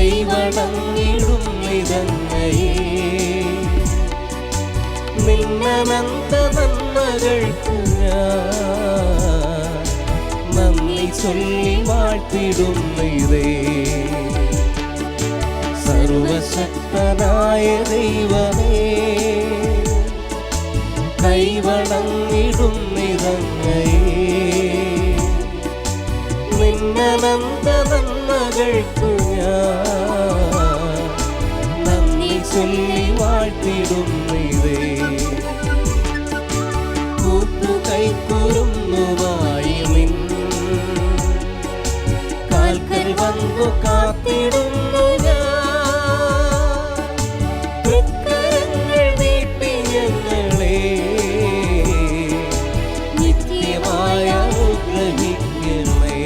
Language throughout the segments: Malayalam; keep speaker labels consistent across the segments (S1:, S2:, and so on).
S1: കൈവണങ്ങിടും നിതങ്ങയെ നിന്നനന്ത നന്മകൾക്ക് ഞാൻ നന്ദി ചൊല്ലി വാഴ്ത്തിടുന്നതേ. സർവശക്തനായ ദൈവമേ കൈവണങ്ങിടും നിതങ്ങയെ നിന്നനന്ത നന്മകൾക്കു ഞാൻ നന്ദി ചൊല്ലി വാഴ്ത്തിടുന്നതേ. കൂട്ടുകൈക്കുറുന്നുമായി നിൻ കാൽക്കൽ വന്നു കാത്തിടുന്നു ഞാൻ. തൃക്കരങ്ങൾ നീട്ടി ഞങ്ങളെ നിത്യമായ അനുഗ്രഹിക്കണേ.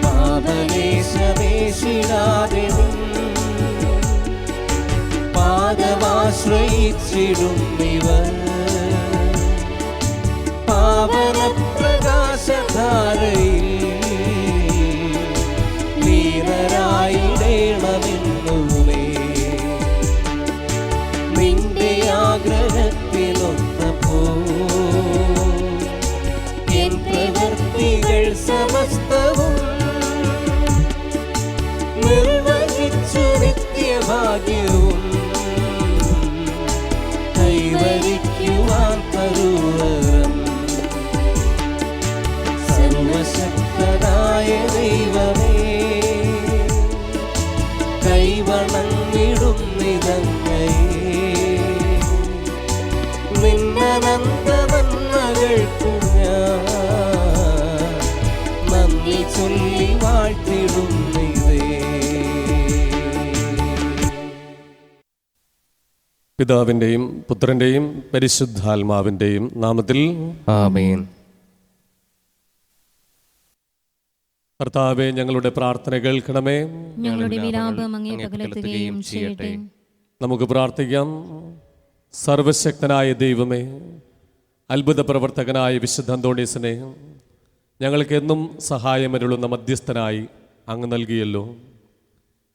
S1: പാപലേശമേശിടാതെ പാദമാശ്രയിച്ചിടുന്നിവർ പാവന പ്രകാശധാരയിൽ ലീനരായിടേണമെന്നുമേ. നിന്റെ ആഗ്രഹത്തിലൊത്തപ്പോ എൻ പ്രവൃത്തികൾ സമസ്തവും നിർവഹിച്ചു നിത്യഭാഗ്യവും കൈവരിക്കുവാൻ തരുവരം. സർവശക്തനായ ദൈവമേ കൈവണങ്ങിടും നിതങ്ങയെ നിന്നനന്ത നന്മകൾക്കു ഞാൻ നന്ദി ചൊല്ലി വാഴ്ത്തിടുന്നതേ.
S2: പിതാവിൻ്റെയും പുത്രൻ്റെയും പരിശുദ്ധാത്മാവിൻ്റെയും നാമത്തിൽ
S1: ആമേൻ.
S2: കർത്താവേ, ഞങ്ങളുടെ പ്രാർത്ഥന കേൾക്കണമേ.
S3: ഞങ്ങളുടെ വിലാപം അങ്ങേ പകലത്തുകയും ചെയ്യട്ടെ.
S2: നമുക്ക് പ്രാർത്ഥിക്കാം. സർവശക്തനായ ദൈവമേ, അത്ഭുത പ്രവർത്തകനായ വിശുദ്ധ അന്തോണീസിനെ ഞങ്ങൾക്ക് എന്നും സഹായമരുളുന്ന മധ്യസ്ഥനായി അങ്ങ് നൽകിയല്ലോ.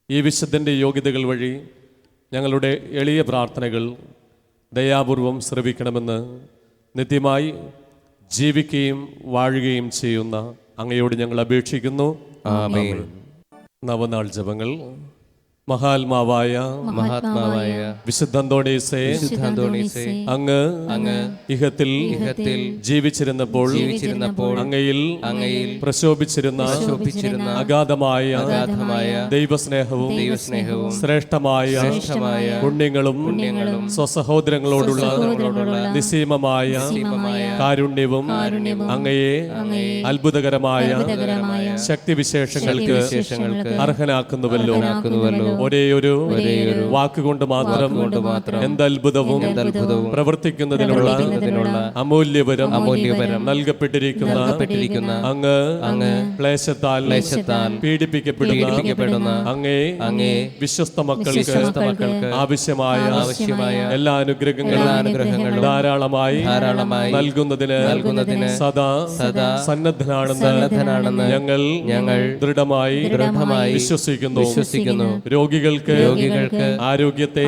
S2: ഈ വിശുദ്ധൻ്റെ യോഗ്യതകൾ വഴി ഞങ്ങളുടെ എളിയ പ്രാർത്ഥനകൾ ദയാപൂർവം ശ്രവിക്കണമെന്ന് നിത്യമായി ജീവിക്കുകയും വാഴുകയും ചെയ്യുന്ന അങ്ങയോട് ഞങ്ങൾ അപേക്ഷിക്കുന്നു.
S1: ആമേൻ.
S2: നവനാൾ ജപങ്ങൾ. മഹാത്മാവായ വിശുദ്ധ അന്തോണീസേ, അങ്ങ് ഇഹത്തിൽ ജീവിച്ചിരുന്നപ്പോൾ അങ്ങയിൽ പ്രശോഭിച്ചിരുന്ന അഗാധമായ ദൈവസ്നേഹവും ശ്രേഷ്ഠമായ പുണ്യങ്ങളും സ്വസഹോദരങ്ങളോടുള്ള നിസ്സീമമായ കാരുണ്യവും അങ്ങയെ അത്ഭുതകരമായ ശക്തിവിശേഷങ്ങൾക്ക് അർഹനാക്കുന്നുവല്ലോ. ഒരേയൊരു വാക്കുകൊണ്ട് മാത്രം എന്തത്ഭുതവും പ്രവർത്തിക്കുന്നതിനുള്ള അമൂല്യവരം നൽകപ്പെട്ടിരിക്കുന്ന അങ്ങ് ക്ലേശത്താൽ പീഡിപ്പിക്കപ്പെടുന്ന അങ്ങേ വിശ്വസ്ത മക്കൾക്ക് ആവശ്യമായ എല്ലാ അനുഗ്രഹങ്ങളും ധാരാളമായി നൽകുന്നതിന് സദാ സന്നദ്ധനാണെന്ന് ഞങ്ങൾ ദൃഢമായി വിശ്വസിക്കുന്നു. രോഗികൾക്ക് ആരോഗ്യത്തെ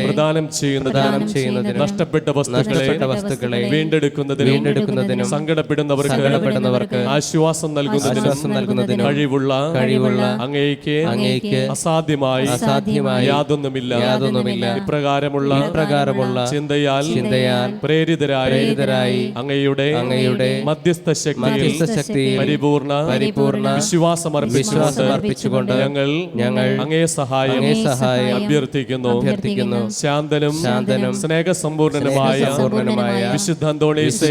S2: പ്രദാനം ചെയ്യുന്നതിന് നഷ്ടപ്പെട്ട വസ്തുക്കളെ വീണ്ടെടുക്കുന്നതിനും സങ്കടപ്പെടുന്നവർക്ക് ആശ്വാസം നൽകുന്നതിനും കഴിവുള്ള അങ്ങേക്ക് അസാധ്യമായി യാതൊന്നുമില്ല. ഇപ്രകാരമുള്ള ചിന്തയാൽ പ്രേരിതരായി അങ്ങയുടെ മധ്യസ്ഥ ശക്തിയിൽ പരിപൂർണ വിശ്വാസമർപ്പിച്ചുകൊണ്ട് ഞങ്ങൾ അങ്ങേ സഹായം അഭ്യർത്ഥിക്കുന്നു. ശാന്തനും സ്നേഹസമ്പൂർണനുമായ വിശുദ്ധ അന്തോണീസേ,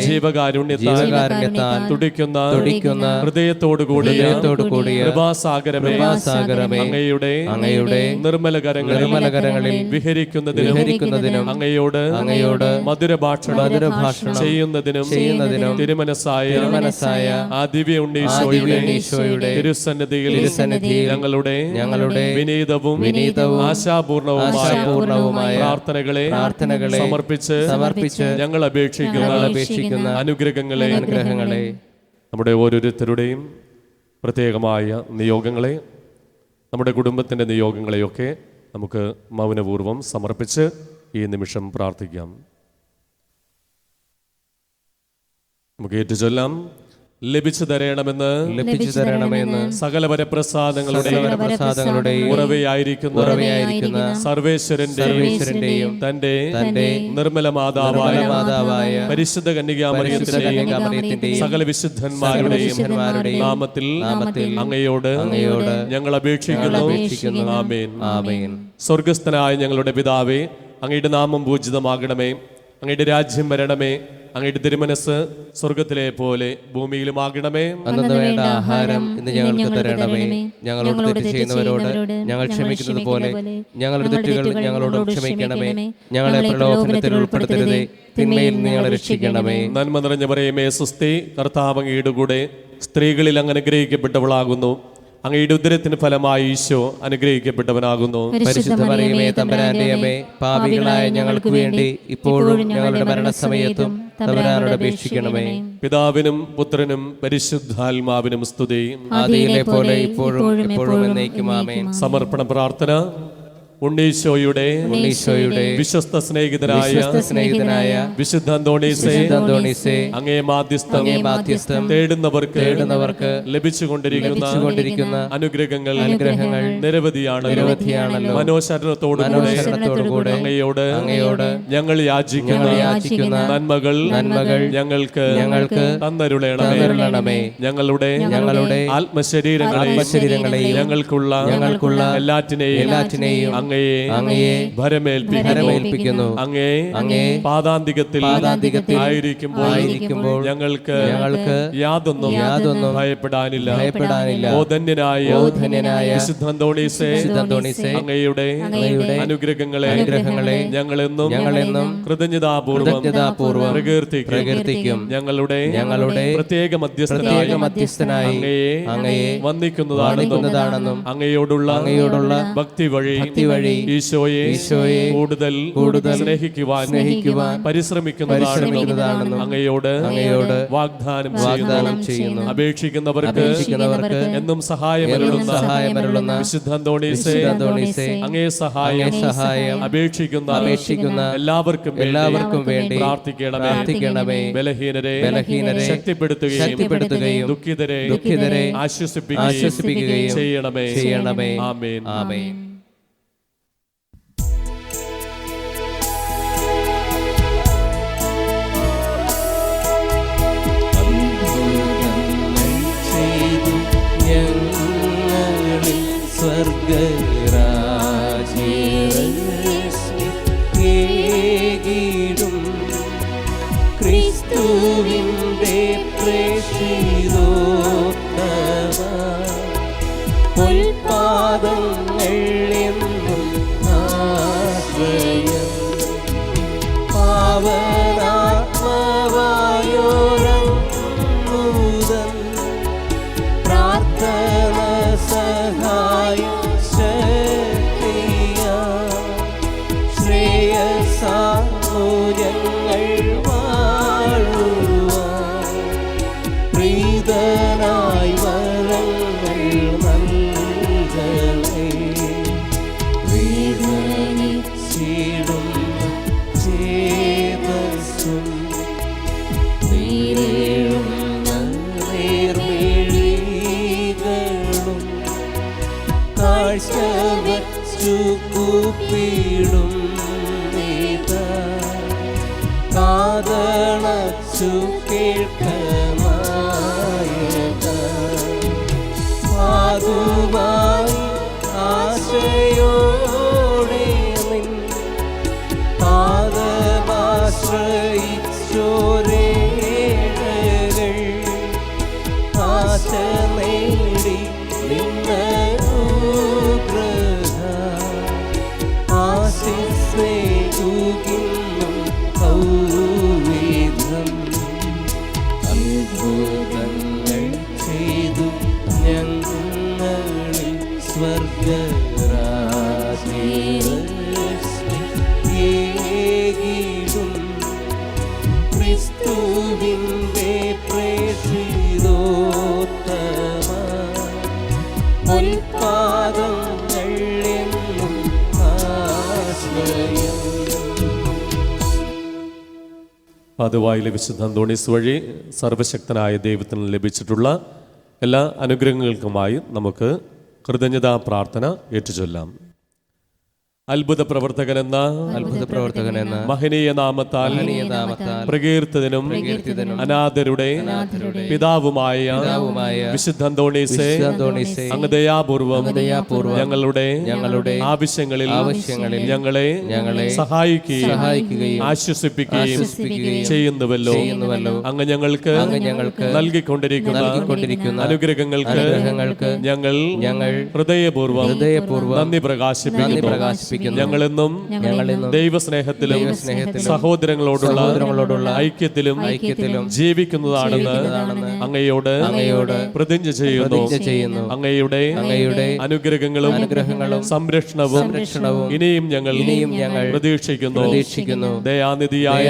S2: ജീവകാരുണ്യത്താൽ തുടിക്കുന്ന ഹൃദയത്തോടുകൂടിയ കൃപാസാഗരമേ, അങ്ങയുടെ നിർമ്മല കരങ്ങളിൽ വിഹരിക്കുന്നതിനും അങ്ങയോട് മധുരഭാഷണം ചെയ്യുന്നതിനും തിരുമനസ്സായ ആ ദിവ്യ ഉണ്ണീശോയുടെ തിരുസന്നിധിയിൽ ഞങ്ങളുടെ വിനീതവും ആശാപൂർണവുമായ പ്രാർത്ഥനകളെ സമർപ്പിച്ച് ഞങ്ങൾ അപേക്ഷിക്കുന്ന അനുഗ്രഹങ്ങളെ നമ്മുടെ ഓരോരുത്തരുടെയും പ്രത്യേകമായ നിയോഗങ്ങളെ, നമ്മുടെ കുടുംബത്തിൻ്റെ നിയോഗങ്ങളെയൊക്കെ നമുക്ക് മൗനപൂർവ്വം സമർപ്പിച്ച് ഈ നിമിഷം പ്രാർത്ഥിക്കാം. നമുക്ക് ഏറ്റുചൊല്ലാം. ലഭിച്ചു തരണമെന്ന് സകല വരപ്രസാദങ്ങളുടെയും ഉറവയായിരിക്കുന്ന സർവേശ്വരന്റെയും തന്റെ നിർമ്മല മാതാവായ പരിശുദ്ധ കന്യകാമറിയത്തിന്റെയും സകല വിശുദ്ധന്മാരുടെയും നാമത്തിൽ അങ്ങയോട് ഞങ്ങൾ അപേക്ഷിക്കുന്നു. ആമേൻ. സ്വർഗസ്ഥനായ ഞങ്ങളുടെ പിതാവേ, അങ്ങയുടെ നാമം പൂജിതമാകണമേ, അങ്ങയുടെ രാജ്യം വരണമേ, അങ്ങയുടെ തിരുമനസ് സ്വർഗത്തിലെ പോലെ ഭൂമിയിലുമാകണമേ.
S1: അന്നു വേണ്ട ആഹാരം ഇന്ന് ഞങ്ങൾക്ക് തരണമേ. ഞങ്ങളോട് തെറ്റ് ചെയ്യുന്നവരോട് ഞങ്ങൾ ക്ഷമിക്കുന്നത് പോലെ ഞങ്ങളുടെ തെറ്റുകൾ ഞങ്ങളോട് ക്ഷമിക്കണമേ. ഞങ്ങളെ പ്രലോഭനത്തിൽ ഉൾപ്പെടുത്തരുതേ, തിന്മയിൽ നിന്ന് ഞങ്ങളെ രക്ഷിക്കണമേ.
S2: നന്മ നിറഞ്ഞ മറിയമേ സ്വസ്തി, കർത്താവ് അങ്ങയുടെ കൂടെ സ്ത്രീകളിൽ അങ്ങ് അനുഗ്രഹിക്കപ്പെട്ടവളാകുന്നു. അങ്ങയുടെ ഉദരത്തിന് ഫലമായി ഈശോ അനുഗ്രഹിക്കപ്പെട്ടവനാകുന്നു.
S1: പരിശുദ്ധ മറിയമേ തമ്പുരാന്റെ അമ്മേ, പാപികളായ ഞങ്ങൾക്ക് വേണ്ടി ഇപ്പോഴും ഞങ്ങളുടെ മരണസമയത്തും തമ്പുരാനോട് അപേക്ഷിക്കണമേ.
S2: പിതാവിനും പുത്രനും പരിശുദ്ധാത്മാവിനും സ്തുതി.
S1: ആദിയിലെ പോലെ ഇപ്പോഴും എപ്പോഴും എന്നേക്കും ആമേൻ.
S2: സമർപ്പണ പ്രാർത്ഥന. ഉണ്ണീശോയുടെ വിശ്വസ്ത സ്നേഹിതനായ വിശുദ്ധ അന്തോണീസേ, അങ്ങേ മാധ്യസ്ഥം തേടുന്നവർക്ക് ലഭിച്ചുകൊണ്ടിരിക്കുന്ന അനുഗ്രഹങ്ങൾ നിരവധിയാണല്ലോ. മനോശരണത്തോടുകൂടെ അങ്ങയോട് ഞങ്ങൾ യാചിക്കുന്ന നന്മകൾ ഞങ്ങൾക്ക് തന്നരുളണമേ. ഞങ്ങളുടെ ആത്മശരീരങ്ങളെയും ഞങ്ങൾക്കുള്ള എല്ലാറ്റിനെയും അങ്ങയെ ഭരമേൽപ്പിക്കുന്നു. അങ്ങേ പാദാന്തികത്തിൽ ആയിരിക്കുമ്പോൾ ഞങ്ങൾക്ക് യാതൊന്നും ഭയപ്പെടാനില്ല. ഓ ധന്യനായ വിശുദ്ധ അന്തോണീസേ, അങ്ങയുടെ അനുഗ്രഹങ്ങളെ ഞങ്ങളെന്നും കൃതജ്ഞതാപൂർവം പ്രകീർത്തിക്കും. ഞങ്ങളുടെ പ്രത്യേക മധ്യസ്ഥനായി അങ്ങയെ വന്ദിക്കുന്നതാണെന്നും അങ്ങയോടുള്ള ഭക്തി വഴി ഈശോയെ കൂടുതൽ സ്നേഹിക്കുവാൻ പരിശ്രമിക്കുന്നതാണെന്നും അങ്ങയോട് വാഗ്ദാനം ചെയ്യുന്നു. അപേക്ഷിക്കുന്നവർക്ക് എന്നും സഹായമരുളുന്ന വിശുദ്ധ അന്തോണീസേ, അങ്ങേ സഹായം അപേക്ഷിക്കുന്ന എല്ലാവർക്കും വേണ്ടി പ്രാർത്ഥിക്കണമേ. ബലഹീനരെ ശക്തിപ്പെടുത്തുകയും ദുഃഖിതരെ ആശ്വസിപ്പിക്കുകയും ചെയ്യണമേ. ആമേൻ.
S1: സ്വർഗരാജ്യം ക്രിസ്തുവിന്റെ പ്രേക്ഷിതോത്തമ ഉൽപാദങ്ങൾ എന്നും ആശ്രയം പാവനാത്മവായോരൂതൻ പ്രാർത്ഥന സഹായം ശ്രേയസാമൂല്യങ്ങൾ വാഴുവാൻ പ്രീതനായി വരങ്ങൾ നൽകണേ. വേദനിച്ചിടും ചേതസ്സും നീരേഴുന്ന നേർമിഴികളും കാഴ്ച വച്ചു കൂപ്പിടും കാതണച്ചു കേൾക്കമായക പാതുമായി ആശയോടെ നിൻ പാദമാശ്രയിച്ചോരേഴകൾ ആശ നേടി നിന്നനുഗ്രഹ ആശിസ്നേഹിക്കുന്നു ൗവിധം അത്ഭുതങ്ങൾ ചെയ്തു ഞങ്ങളിൽ സ്വർഗരാജ്യം ക്രിസ്തുവിന്റെ പ്രേക്ഷിതോത്തമ പൊൽപാദങ്ങൾ എന്നും ആശ്രയം.
S2: പാതുവായിലെ വിശുദ്ധ അന്തോണീസ് വഴി സർവശക്തനായ ദൈവത്തിന് ലഭിച്ചിട്ടുള്ള എല്ലാ അനുഗ്രഹങ്ങൾക്കുമായി നമുക്ക് കൃതജ്ഞതാ പ്രാർത്ഥന ഏറ്റുചൊല്ലാം. അത്ഭുത പ്രവർത്തകനെന്ന മഹനീയ നാമത്താൽ പ്രകീർത്തിതനും അനാഥരുടെ പിതാവുമായ വിശുദ്ധ അന്തോണീസേ, അങ്ങ് ദയാപൂർവം ഞങ്ങളുടെ ആവശ്യങ്ങളിൽ ഞങ്ങളെ സഹായിക്കുകയും ആശ്വസിപ്പിക്കുകയും ചെയ്യുന്നുവല്ലോ. അങ്ങ് ഞങ്ങൾക്ക് നൽകിക്കൊണ്ടിരിക്കുന്ന അനുഗ്രഹങ്ങൾക്ക് ഞങ്ങൾ ഹൃദയപൂർവ്വം നന്ദി പ്രകാശിപ്പിക്കുന്നു. ഞങ്ങളെന്നും ദൈവസ്നേഹത്തിലും സഹോദരങ്ങളോടുള്ള ഐക്യത്തിലും ജീവിക്കുന്നതാണെന്ന് അങ്ങയോട് പ്രതിജ്ഞ ചെയ്യുന്നു. അങ്ങയുടെ അനുഗ്രഹങ്ങളും സംരക്ഷണവും ഇനിയും ഞങ്ങൾ പ്രതീക്ഷിക്കുന്നു. ദയാനിധിയായ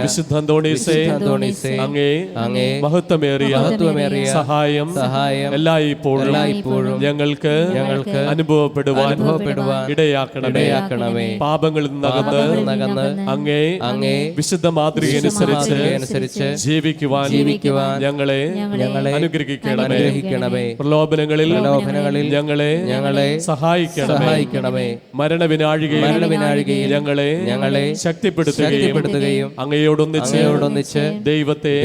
S2: വിശുദ്ധ അന്തോണീസേ, അങ്ങേ മഹത്വമേറിയ സഹായം എല്ലായ്പ്പോഴും ഞങ്ങൾക്ക് അനുഭവപ്പെടുവാൻ ഇടയാക്കണമേ. പാപങ്ങളിൽ നിന്നകന്ന് അങ്ങേ വിശുദ്ധ മാതൃകയനുസരിച്ച് ജീവിക്കുവാൻ ഞങ്ങളെ അനുഗ്രഹിക്കണമേ. പ്രലോഭനങ്ങളിൽ ഞങ്ങളെ സഹായിക്കണമേ. മരണവിനാഴികയിൽ ഞങ്ങളെ ശക്തിപ്പെടുത്തുകയും അങ്ങയോടൊന്നിച്ച് ദൈവത്തെ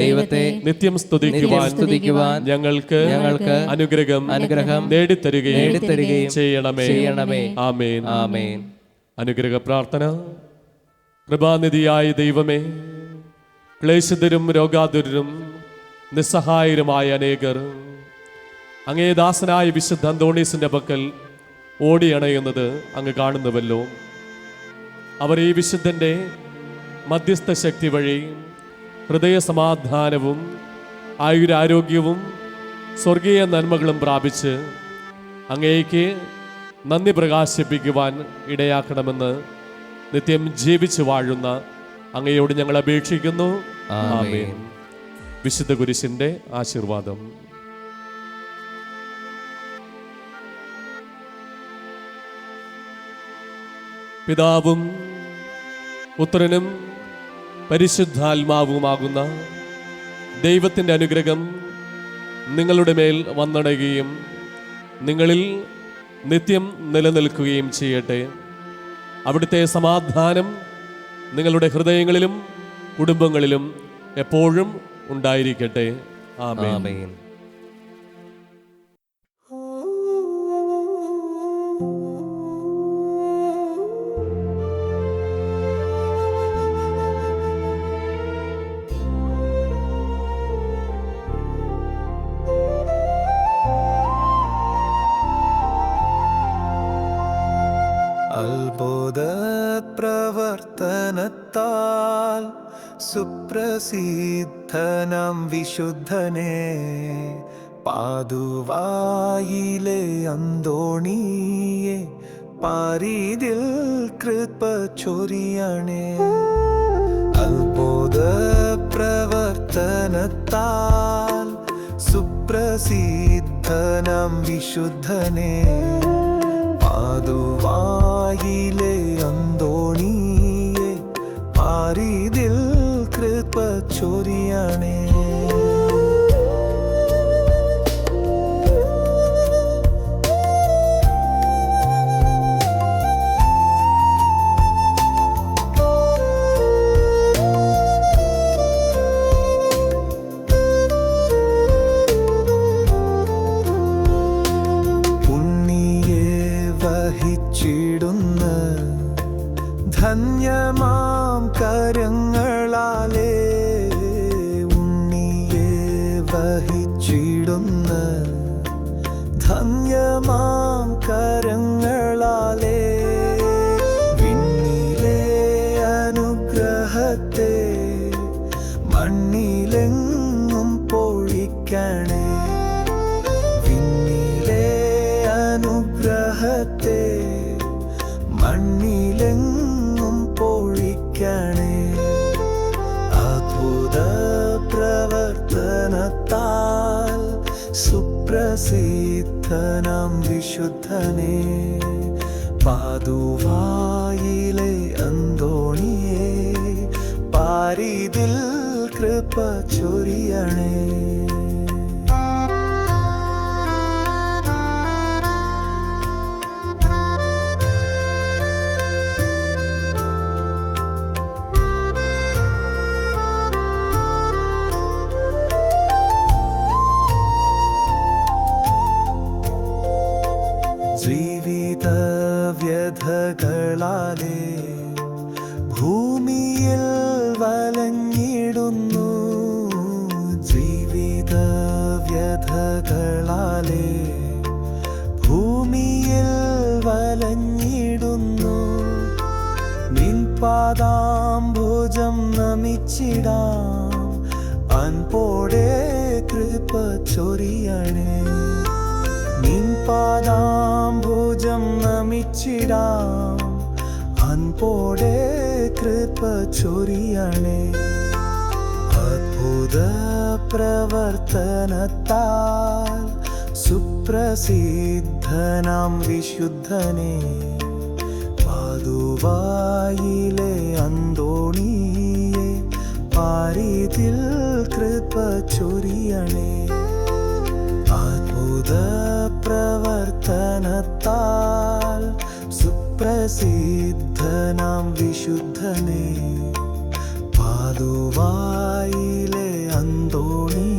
S2: നിത്യം സ്തുതിക്കുവാൻ ഞങ്ങൾക്ക് അനുഗ്രഹം നേടിത്തരുകയും ചെയ്യണമേ. ആമേൻ. അനുഗ്രഹ പ്രാർത്ഥന. കൃപാനിധിയായ ദൈവമേ, ക്ലേശിതരും രോഗാതുരരും നിസ്സഹായരുമായ അനേകർ അങ്ങേ ദാസനായ വിശുദ്ധ അന്തോണീസിന്റെ പക്കൽ ഓടിയണയുന്നത് അങ്ങ് കാണുന്നുവല്ലോ. അവർ ഈ വിശുദ്ധന്റെ മധ്യസ്ഥ ശക്തി വഴി ഹൃദയ സമാധാനവും ആയുരാരോഗ്യവും സ്വർഗീയ നന്മകളും പ്രാപിച്ച് അങ്ങേക്ക് നന്ദി പ്രകാശിപ്പിക്കുവാൻ ഇടയാക്കണമെന്ന് നിത്യം ജീവിച്ചു വാഴുന്ന അങ്ങയോട് ഞങ്ങൾ അപേക്ഷിക്കുന്നു. ആമേൻ. വിശുദ്ധ കുരിശിന്റെ ആശീർവാദം. പിതാവും പുത്രനും പരിശുദ്ധാത്മാവുമാകുന്ന ദൈവത്തിൻ്റെ അനുഗ്രഹം നിങ്ങളുടെ മേൽ വന്നടയുകയും നിങ്ങളിൽ നിത്യം നിലനിൽക്കുകയും ചെയ്യട്ടെ. അവിടുത്തെ സമാധാനം നിങ്ങളുടെ ഹൃദയങ്ങളിലും കുടുംബങ്ങളിലും എപ്പോഴും ഉണ്ടായിരിക്കട്ടെ. ആമേൻ.
S4: അത്ഭുത പ്രവർത്തനത്താൽ സുപ്രസിദ്ധനാം വിശുദ്ധനെ പാതുവായിലെ അന്തോണിയെ പാരിതിൽ കൃപ ചൊരിയണേ. അത്ഭുത പ്രവർത്തനത്താൽ സുപ്രസിദ്ധനാം വിശുദ്ധനെ പാതുവായിലെ അന്തോണിയെ പാരിതിൽ കൃപ ചൊരിയണേ. ധന്യമാം കരങ്ങളാലേ ഉണ്ണിയെ വഹിച്ചിടുന്ന ധന്യമാം കരങ്ങളാലേ വിണ്ണിലെ അനുഗ്രഹത്തെ മണ്ണിലെങ്ങും പൊഴിക്കണേ. വിണ്ണിലെ അനുഗ്രഹത്തെ മണ്ണിലെങ്ങും പൊഴിക്കണേ. അത്ഭുത പ്രവർത്തനത്താൽ സുപ്ര സുപ്രസിദ്ധനാം വിശുദ്ധനെ, പാതുവായിലെ അന്തോണിയെ, പാരിതിൽ കൃപ ചൊരിയണേ. ജീവിത വ്യഥകളാലേ ഭൂമിയിൽ വലഞ്ഞിടുന്നു, ജീവിത വ്യഥകളാലേ ഭൂമിയിൽ വലഞ്ഞിടുന്നു. നിൻ പാദാംബുജം നമിച്ചിടാം, അൻപോടെ കൃപ ചൊരിയണേ. നിൻ പാദാംബുജം നമിച്ചിടാം, അൻപോടെ കൃപ ചൊരിയണേ. അത്ഭുത പ്രവർത്തനത്താൽ സുപ്രസിദ്ധനാം വിശുദ്ധനെ, പാതുവായിലെ അന്തോണിയെ, പാരിതിൽ കൃപ ചൊരിയണേ. അത്ഭുത പ്രവർത്തനത്താൽ സുപ്രസിദ്ധനാം വിശുദ്ധനെ, പാതുവായിലെ അന്തോണി